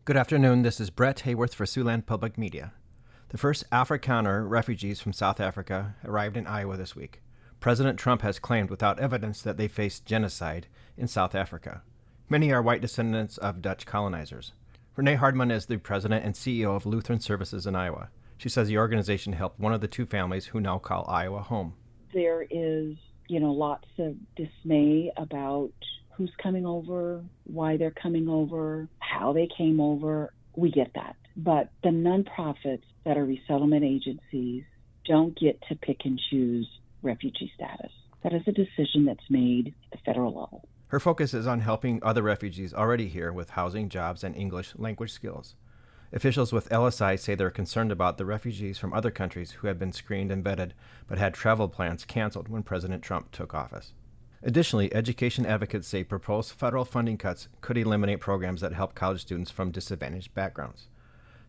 Good afternoon, this is Brett Hayworth for Siouxland Public Media. The first Afrikaner refugees from South Africa arrived in Iowa this week. President Trump has claimed without evidence that they faced genocide in South Africa. Many are white descendants of Dutch colonizers. Renee Hardman is the president and CEO of Lutheran Services in Iowa. She says the organization helped one of the two families who now call Iowa home. There is, lots of dismay about who's coming over, why they're coming over, how they came over. We get that. But the nonprofits that are resettlement agencies don't get to pick and choose refugee status. That is a decision that's made at the federal level. Her focus is on helping other refugees already here with housing, jobs, and English language skills. Officials with LSI say they're concerned about the refugees from other countries who had been screened and vetted but had travel plans canceled when President Trump took office. Additionally, education advocates say proposed federal funding cuts could eliminate programs that help college students from disadvantaged backgrounds.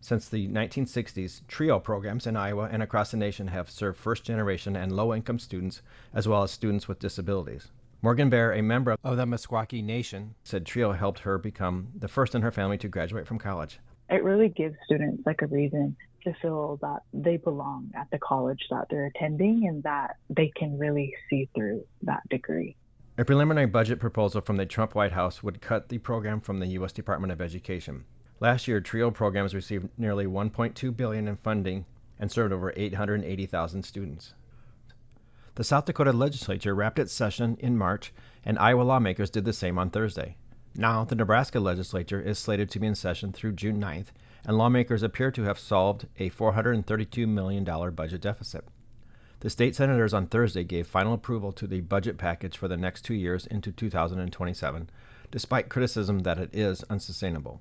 Since the 1960s, TRIO programs in Iowa and across the nation have served first-generation and low-income students as well as students with disabilities. Morgan Bear, a member of the Meskwaki Nation, said TRIO helped her become the first in her family to graduate from college. It really gives students a reason to feel that they belong at the college that they're attending and that they can really see through that degree. A preliminary budget proposal from the Trump White House would cut the program from the U.S. Department of Education. Last year, TRIO programs received nearly $1.2 billion in funding and served over 880,000 students. The South Dakota legislature wrapped its session in March, and Iowa lawmakers did the same on Thursday. Now, the Nebraska legislature is slated to be in session through June 9th, and lawmakers appear to have solved a $432 million budget deficit. The state senators on Thursday gave final approval to the budget package for the next 2 years into 2027, despite criticism that it is unsustainable.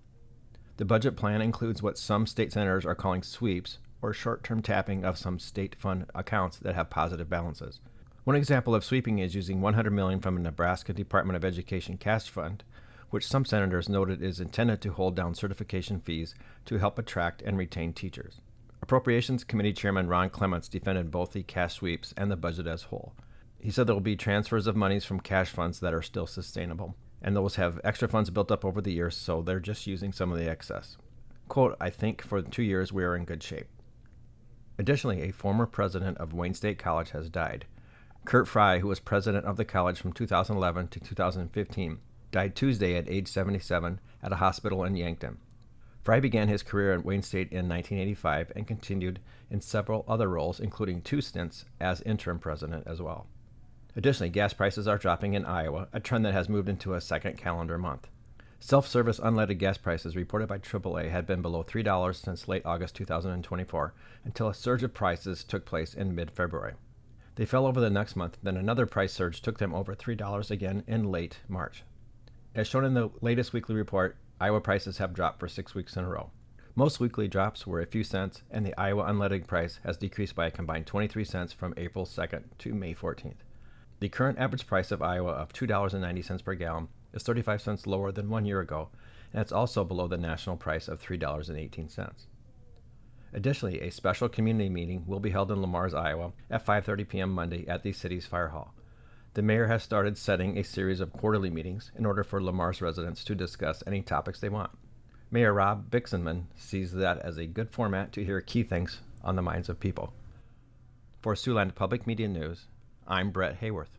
The budget plan includes what some state senators are calling sweeps, or short-term tapping of some state fund accounts that have positive balances. One example of sweeping is using $100 million from a Nebraska Department of Education cash fund, which some senators noted is intended to hold down certification fees to help attract and retain teachers. Appropriations Committee Chairman Ron Clements defended both the cash sweeps and the budget as whole. He said there will be transfers of monies from cash funds that are still sustainable, and those have extra funds built up over the years, so they're just using some of the excess. Quote, "I think for 2 years we are in good shape." Additionally, a former president of Wayne State College has died. Kurt Fry, who was president of the college from 2011 to 2015, died Tuesday at age 77 at a hospital in Yankton. Fry began his career at Wayne State in 1985 and continued in several other roles, including 2 stints as interim president as well. Additionally, gas prices are dropping in Iowa, a trend that has moved into a second calendar month. Self-service unleaded gas prices reported by AAA had been below $3 since late August 2024 until a surge of prices took place in mid-February. They fell over the next month, then another price surge took them over $3 again in late March. As shown in the latest weekly report, Iowa prices have dropped for 6 weeks in a row. Most weekly drops were a few cents, and the Iowa unleaded price has decreased by a combined 23 cents from April 2nd to May 14th. The current average price of Iowa of $2.90 per gallon is 35 cents lower than 1 year ago, and it's also below the national price of $3.18. Additionally, a special community meeting will be held in Lamars, Iowa at 5:30 p.m. Monday at the city's fire hall. The mayor has started setting a series of quarterly meetings in order for Lamars residents to discuss any topics they want. Mayor Rob Bixenman sees that as a good format to hear key things on the minds of people. For Siouxland Public Media News, I'm Brett Hayworth.